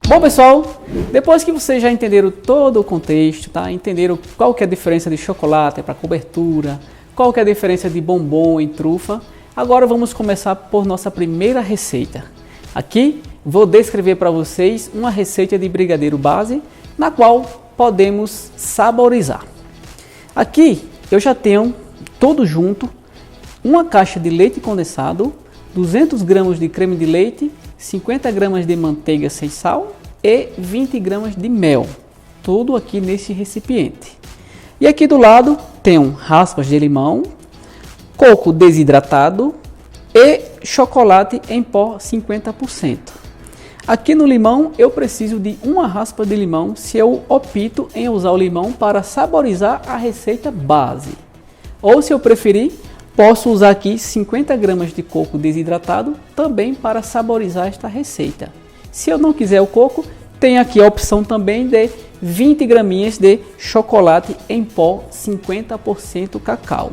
Bom, pessoal, depois que vocês já entenderam todo o contexto, tá? Entenderam qual que é a diferença de chocolate para cobertura, qual que é a diferença de bombom em trufa, agora vamos começar por nossa primeira receita. Aqui vou descrever para vocês uma receita de brigadeiro base, na qual podemos saborizar. Aqui eu já tenho tudo junto, uma caixa de leite condensado, 200 gramas de creme de leite, 50 gramas de manteiga sem sal e 20 gramas de mel, tudo aqui nesse recipiente. E aqui do lado tenho raspas de limão, coco desidratado e chocolate em pó 50%. Aqui no limão eu preciso de uma raspa de limão se eu opto em usar o limão para saborizar a receita base. Ou se eu preferir, posso usar aqui 50 gramas de coco desidratado também para saborizar esta receita. Se eu não quiser o coco, tem aqui a opção também de 20 graminhas de chocolate em pó 50% cacau.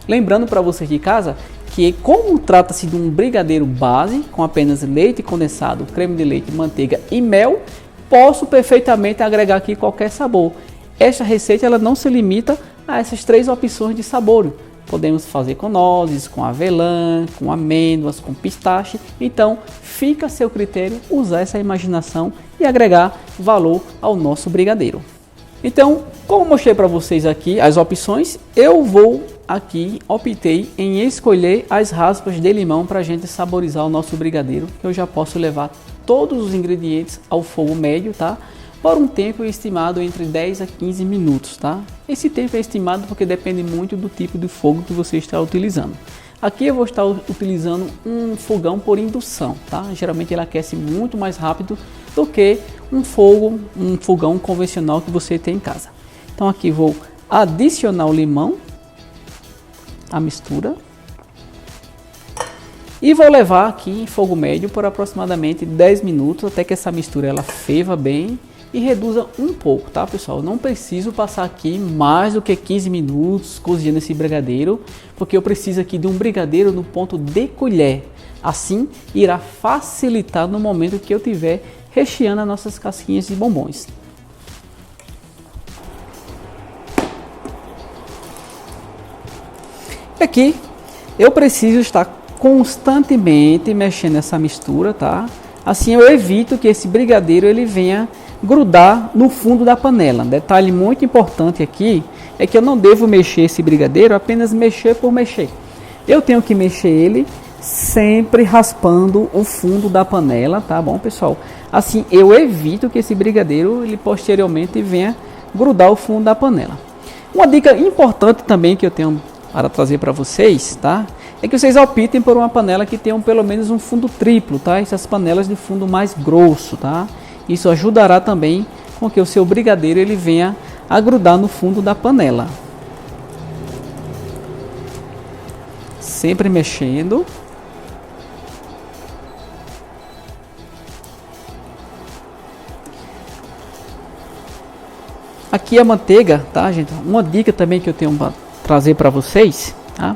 Lembrando para você de casa que, como trata-se de um brigadeiro base com apenas leite condensado, creme de leite, manteiga e mel, posso perfeitamente agregar aqui qualquer sabor. Esta receita ela não se limita a essas três opções de sabor. Podemos fazer com nozes, com avelã, com amêndoas, com pistache. Então, fica a seu critério usar essa imaginação e agregar valor ao nosso brigadeiro. Então, como mostrei para vocês aqui as opções, eu optei em escolher as raspas de limão para a gente saborizar o nosso brigadeiro. Eu já posso levar todos os ingredientes ao fogo médio, tá? Por um tempo estimado entre 10 a 15 minutos, tá? Esse tempo é estimado porque depende muito do tipo de fogo que você está utilizando. Aqui eu vou estar utilizando um fogão por indução, tá? Geralmente ele aquece muito mais rápido do que um fogão convencional que você tem em casa. Então aqui vou adicionar o limão, a mistura, e vou levar aqui em fogo médio por aproximadamente 10 minutos até que essa mistura ela ferva bem e reduza um pouco, tá, pessoal? Não preciso passar aqui mais do que 15 minutos cozinhando esse brigadeiro, porque eu preciso aqui de um brigadeiro no ponto de colher. Assim, irá facilitar no momento que eu estiver recheando as nossas casquinhas de bombons. Aqui, eu preciso estar constantemente mexendo essa mistura, tá? Assim eu evito que esse brigadeiro ele venha grudar no fundo da panela. Detalhe muito importante aqui é que eu não devo mexer esse brigadeiro apenas mexer por mexer. Eu tenho que mexer ele sempre raspando o fundo da panela, tá bom, pessoal? Assim eu evito que esse brigadeiro ele posteriormente venha grudar o fundo da panela. Uma dica importante também que eu tenho para trazer para vocês, tá? É que vocês optem por uma panela que tenha pelo menos um fundo triplo, tá? Essas panelas de fundo mais grosso, tá? Isso ajudará também com que o seu brigadeiro ele venha a grudar no fundo da panela. Sempre mexendo. Aqui a manteiga, tá, gente? Uma dica também que eu tenho para trazer para vocês, tá?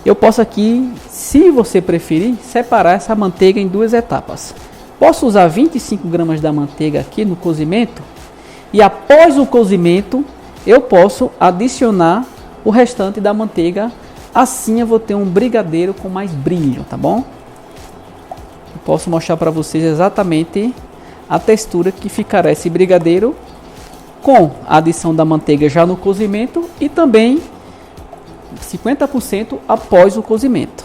Eu posso aqui, se você preferir, separar essa manteiga em duas etapas. Posso usar 25 gramas da manteiga aqui no cozimento e após o cozimento eu posso adicionar o restante da manteiga. Assim eu vou ter um brigadeiro com mais brilho, tá bom? Eu posso mostrar para vocês exatamente a textura que ficará esse brigadeiro com a adição da manteiga já no cozimento e também 50% após o cozimento.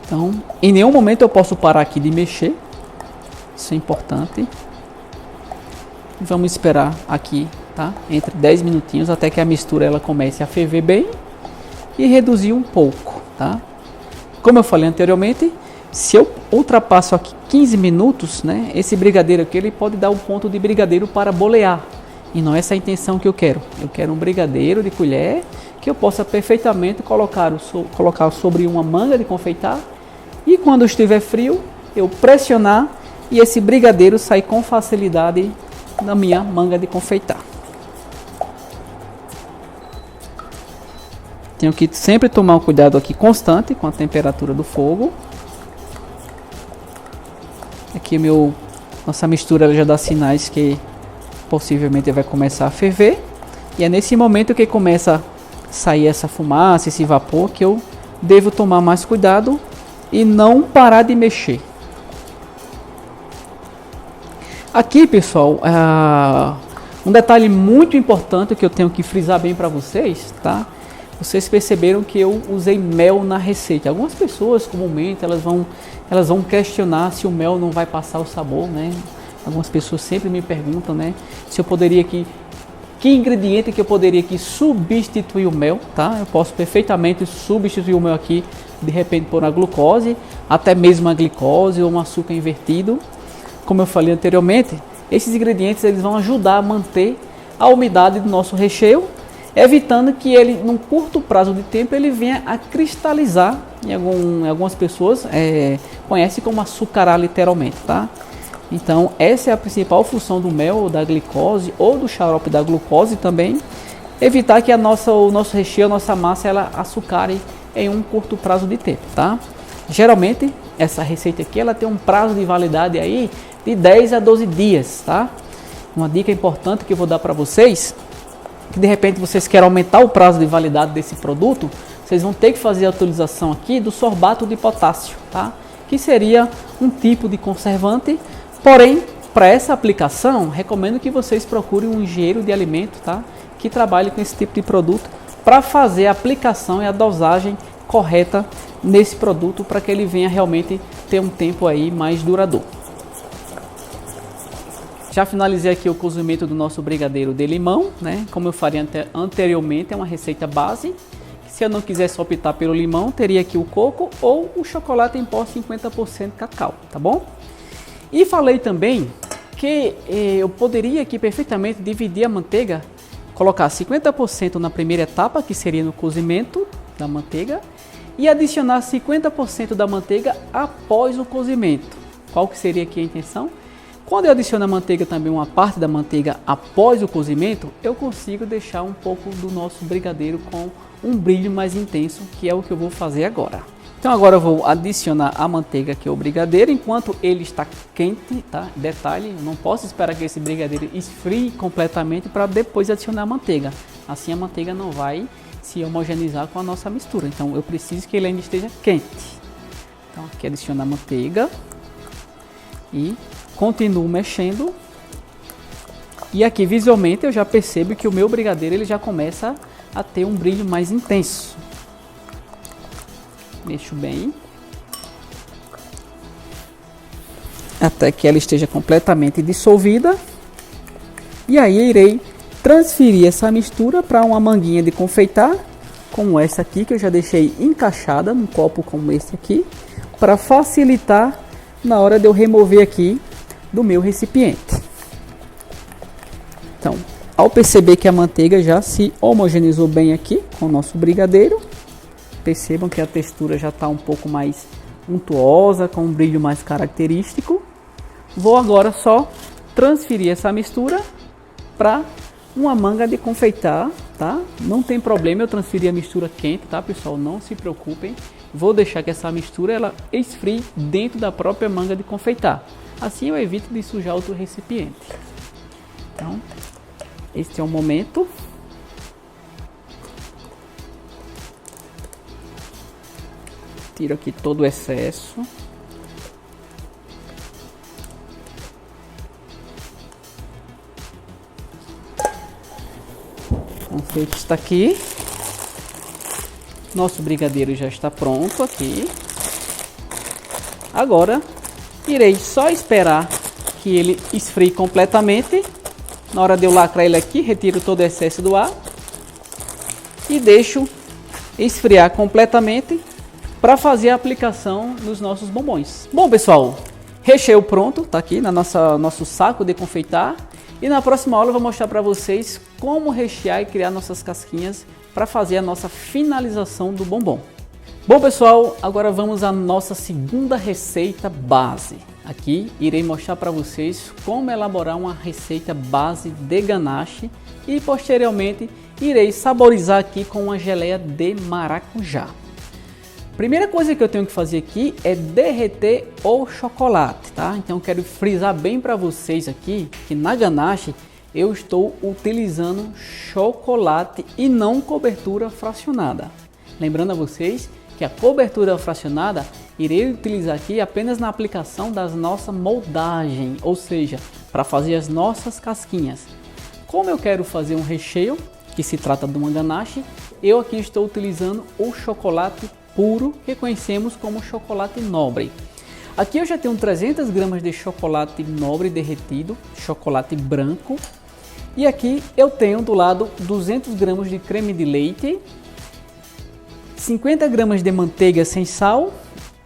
Então, em nenhum momento eu posso parar aqui de mexer. Isso é importante. Vamos esperar aqui, tá? Entre 10 minutinhos até que a mistura ela comece a ferver bem e reduzir um pouco, tá? Como eu falei anteriormente, se eu ultrapasso aqui 15 minutos, né? Esse brigadeiro aqui ele pode dar um ponto de brigadeiro para bolear. E não é essa a intenção que eu quero. Eu quero um brigadeiro de colher que eu possa perfeitamente colocar sobre uma manga de confeitar. E quando estiver frio, eu pressionar e esse brigadeiro sair com facilidade da minha manga de confeitar. Tenho que sempre tomar um cuidado aqui constante com a temperatura do fogo. Aqui nossa mistura ela já dá sinais que possivelmente vai começar a ferver. E é nesse momento que começa a sair essa fumaça, esse vapor, que eu devo tomar mais cuidado e não parar de mexer. Aqui, pessoal, um detalhe muito importante que eu tenho que frisar bem para vocês, tá? Vocês perceberam que eu usei mel na receita. Algumas pessoas, comumente, elas vão questionar se o mel não vai passar o sabor, né? Algumas pessoas sempre me perguntam, né? Se eu poderia que ingrediente que eu poderia aqui substituir o mel, tá? Eu posso perfeitamente substituir o mel aqui, de repente por uma glucose, até mesmo a glicose ou um açúcar invertido. Como eu falei anteriormente, esses ingredientes eles vão ajudar a manter a umidade do nosso recheio, evitando que ele, num curto prazo de tempo, ele venha a cristalizar. Algumas pessoas conhecem como açucarar literalmente, tá? Então, essa é a principal função do mel, ou da glicose, ou do xarope da glucose também, evitar que o nosso recheio, a nossa massa, ela açucare em um curto prazo de tempo, tá? Geralmente, essa receita aqui, ela tem um prazo de validade aí de 10 a 12 dias, tá? Uma dica importante que eu vou dar para vocês, que de repente vocês querem aumentar o prazo de validade desse produto, vocês vão ter que fazer a utilização aqui do sorbato de potássio, tá? Que seria um tipo de conservante, porém, para essa aplicação, recomendo que vocês procurem um engenheiro de alimento, tá? Que trabalhe com esse tipo de produto para fazer a aplicação e a dosagem correta nesse produto para que ele venha realmente ter um tempo aí mais duradouro. Já finalizei aqui o cozimento do nosso brigadeiro de limão, né? Como eu falei anteriormente, é uma receita base. Se eu não quisesse optar pelo limão, teria aqui o coco ou o chocolate em pó 50% cacau, tá bom? E falei também que eu poderia aqui perfeitamente dividir a manteiga, colocar 50% na primeira etapa, que seria no cozimento da manteiga, e adicionar 50% da manteiga após o cozimento. Qual que seria aqui a intenção? Quando eu adiciono a manteiga também, uma parte da manteiga após o cozimento, eu consigo deixar um pouco do nosso brigadeiro com um brilho mais intenso, que é o que eu vou fazer agora. Então agora eu vou adicionar a manteiga aqui ao brigadeiro, enquanto ele está quente, tá? Detalhe, eu não posso esperar que esse brigadeiro esfrie completamente para depois adicionar a manteiga. Assim a manteiga não vai se homogeneizar com a nossa mistura. Então eu preciso que ele ainda esteja quente. Então aqui adicionar a manteiga e continuo mexendo. E aqui visualmente eu já percebo que o meu brigadeiro ele já começa a ter um brilho mais intenso. Mexo bem até que ela esteja completamente dissolvida. E aí irei transferir essa mistura para uma manguinha de confeitar, como essa aqui que eu já deixei encaixada num copo como esse aqui, para facilitar na hora de eu remover aqui do meu recipiente. Então, ao perceber que a manteiga já se homogeneizou bem aqui com o nosso brigadeiro, percebam que a textura já está um pouco mais untuosa, com um brilho mais característico. Vou agora só transferir essa mistura para uma manga de confeitar, tá? Não tem problema eu transferir a mistura quente, tá, pessoal? Não se preocupem. Vou deixar que essa mistura ela esfrie dentro da própria manga de confeitar. Assim eu evito de sujar outro recipiente. Então, este é o momento. Tiro aqui todo o excesso. O confeito está aqui. Nosso brigadeiro já está pronto aqui. Agora, irei só esperar que ele esfrie completamente. Na hora de eu lacrar ele aqui, retiro todo o excesso do ar. E deixo esfriar completamente para fazer a aplicação nos nossos bombons. Bom, pessoal, recheio pronto, tá aqui na nosso saco de confeitar. E na próxima aula eu vou mostrar para vocês como rechear e criar nossas casquinhas para fazer a nossa finalização do bombom. Bom, pessoal, agora vamos à nossa segunda receita base. Aqui irei mostrar para vocês como elaborar uma receita base de ganache e posteriormente irei saborizar aqui com uma geleia de maracujá. Primeira coisa que eu tenho que fazer aqui é derreter o chocolate, tá? Então eu quero frisar bem para vocês aqui que na ganache eu estou utilizando chocolate e não cobertura fracionada. Lembrando a vocês que a cobertura fracionada irei utilizar aqui apenas na aplicação das nossa moldagem, ou seja, para fazer as nossas casquinhas. Como eu quero fazer um recheio, que se trata de uma ganache, eu aqui estou utilizando o chocolate puro, que conhecemos como chocolate nobre. Aqui eu já tenho 300 gramas de chocolate nobre derretido, chocolate branco. E aqui eu tenho do lado 200 gramas de creme de leite, 50 gramas de manteiga sem sal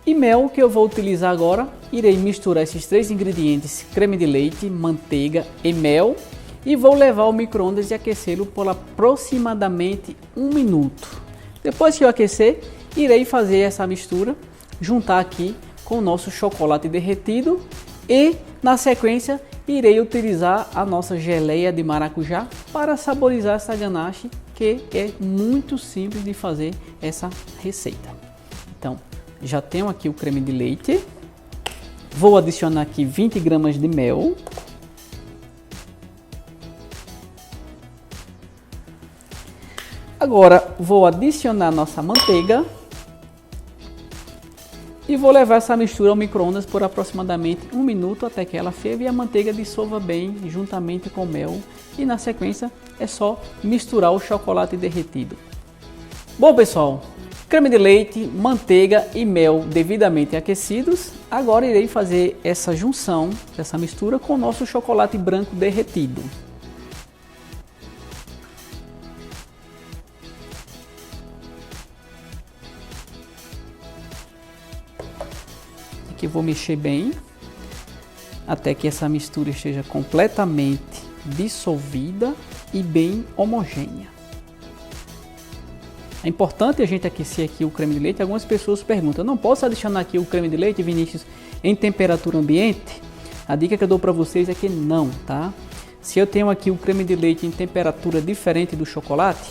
e mel, que eu vou utilizar agora. Irei misturar esses três ingredientes, creme de leite, manteiga e mel, e vou levar ao micro-ondas e aquecê-lo por aproximadamente 1 minuto. Depois que eu aquecer, irei fazer essa mistura, juntar aqui com o nosso chocolate derretido e, na sequência, irei utilizar a nossa geleia de maracujá para saborizar essa ganache, que é muito simples de fazer essa receita. Então, já tenho aqui o creme de leite, vou adicionar aqui 20 gramas de mel, agora vou adicionar nossa manteiga e vou levar essa mistura ao micro-ondas por aproximadamente 1 minuto até que ela ferva e a manteiga dissolva bem juntamente com o mel. E na sequência é só misturar o chocolate derretido. Bom pessoal, creme de leite, manteiga e mel devidamente aquecidos. Agora irei fazer essa junção, essa mistura com o nosso chocolate branco derretido. Aqui vou mexer bem até que essa mistura esteja completamente dissolvida e bem homogênea. É importante a gente aquecer aqui o creme de leite. Algumas pessoas perguntam: eu não posso adicionar aqui o creme de leite, Vinícius, em temperatura ambiente? A dica que eu dou para vocês é que não, tá? Se eu tenho aqui o creme de leite em temperatura diferente do chocolate,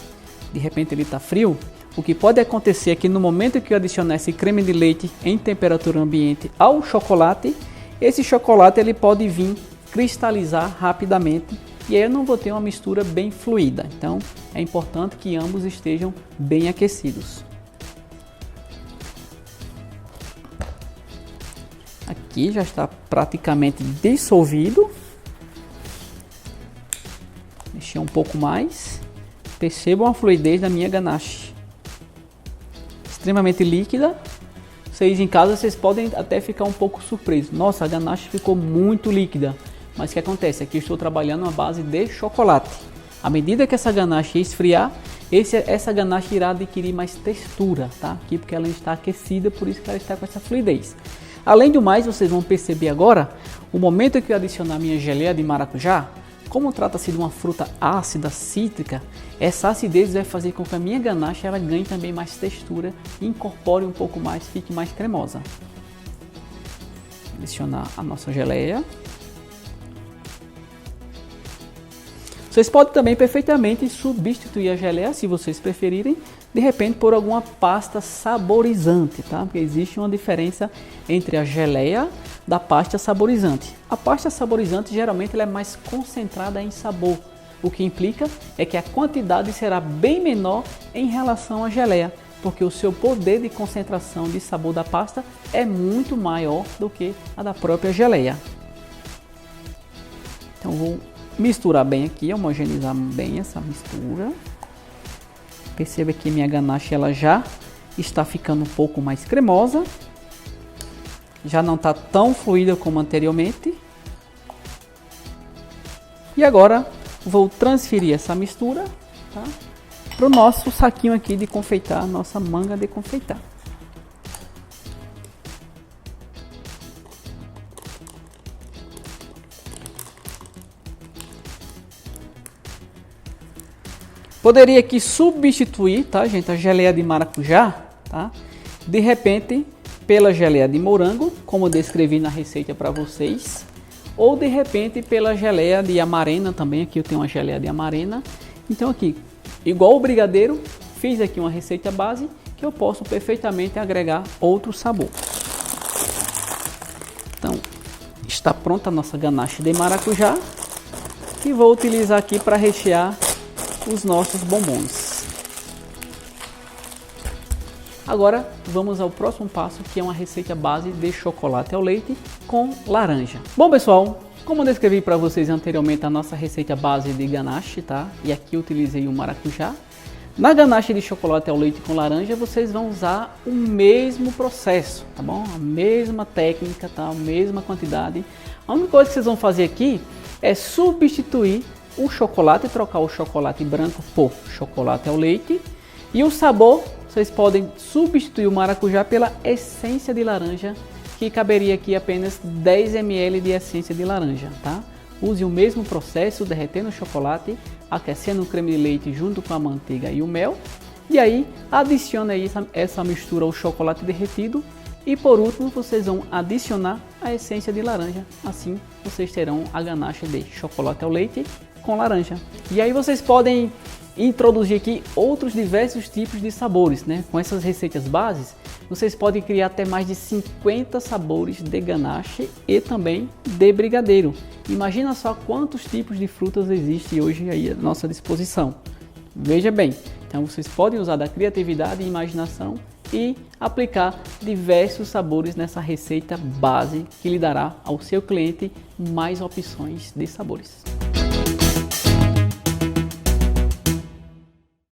de repente ele está frio, o que pode acontecer é que no momento que eu adicionar esse creme de leite em temperatura ambiente ao chocolate, esse chocolate ele pode vir cristalizar rapidamente e aí eu não vou ter uma mistura bem fluida. Então é importante que ambos estejam bem aquecidos. Aqui já está praticamente dissolvido. Mexer um pouco mais. Percebam a fluidez da minha ganache. Extremamente líquida. Vocês em casa vocês podem até ficar um pouco surpresos. Nossa, a ganache ficou muito líquida. Mas o que acontece? Aqui eu estou trabalhando uma base de chocolate. À medida que essa ganache esfriar, essa ganache irá adquirir mais textura, tá? Aqui porque ela está aquecida, por isso que ela está com essa fluidez. Além do mais, vocês vão perceber agora, o momento que eu adicionar minha geleia de maracujá, como trata-se de uma fruta ácida, cítrica, essa acidez vai fazer com que a minha ganache ela ganhe também mais textura, incorpore um pouco mais, fique mais cremosa. Adicionar a nossa geleia. Vocês podem também perfeitamente substituir a geleia, se vocês preferirem, de repente por alguma pasta saborizante, tá? Porque existe uma diferença entre a geleia da pasta saborizante. A pasta saborizante geralmente ela é mais concentrada em sabor, o que implica é que a quantidade será bem menor em relação à geleia, porque o seu poder de concentração de sabor da pasta é muito maior do que a da própria geleia. Então vou misturar bem aqui, homogeneizar bem essa mistura. Perceba que minha ganache ela já está ficando um pouco mais cremosa. Já não está tão fluida como anteriormente. E agora vou transferir essa mistura, tá, para o nosso saquinho aqui de confeitar, nossa manga de confeitar. Poderia aqui substituir, tá, gente, a geleia de maracujá, tá, de repente pela geleia de morango, como eu descrevi na receita para vocês, ou de repente pela geleia de amarena também. Aqui eu tenho uma geleia de amarena. Então aqui, igual o brigadeiro, fiz aqui uma receita base que eu posso perfeitamente agregar outro sabor. Então, está pronta a nossa ganache de maracujá, que vou utilizar aqui para rechear os nossos bombons. Agora vamos ao próximo passo, que é uma receita base de chocolate ao leite com laranja. Bom pessoal, como eu descrevi para vocês anteriormente a nossa receita base de ganache, tá? E aqui eu utilizei o maracujá. Na ganache de chocolate ao leite com laranja, vocês vão usar o mesmo processo, tá bom? A mesma técnica, tá? A mesma quantidade. A única coisa que vocês vão fazer aqui é substituir o chocolate, trocar o chocolate branco por chocolate ao leite. E o sabor, vocês podem substituir o maracujá pela essência de laranja, que caberia aqui apenas 10 ml de essência de laranja, tá? Use o mesmo processo, derretendo o chocolate, aquecendo o creme de leite junto com a manteiga e o mel. E aí, adicione aí essa mistura ao chocolate derretido. E por último, vocês vão adicionar a essência de laranja. Assim, vocês terão a ganache de chocolate ao leite com laranja. E aí vocês podem introduzir aqui outros diversos tipos de sabores, né? Com essas receitas bases, vocês podem criar até mais de 50 sabores de ganache e também de brigadeiro. Imagina só quantos tipos de frutas existem hoje aí à nossa disposição. Veja bem, então vocês podem usar da criatividade e imaginação e aplicar diversos sabores nessa receita base que lhe dará ao seu cliente mais opções de sabores.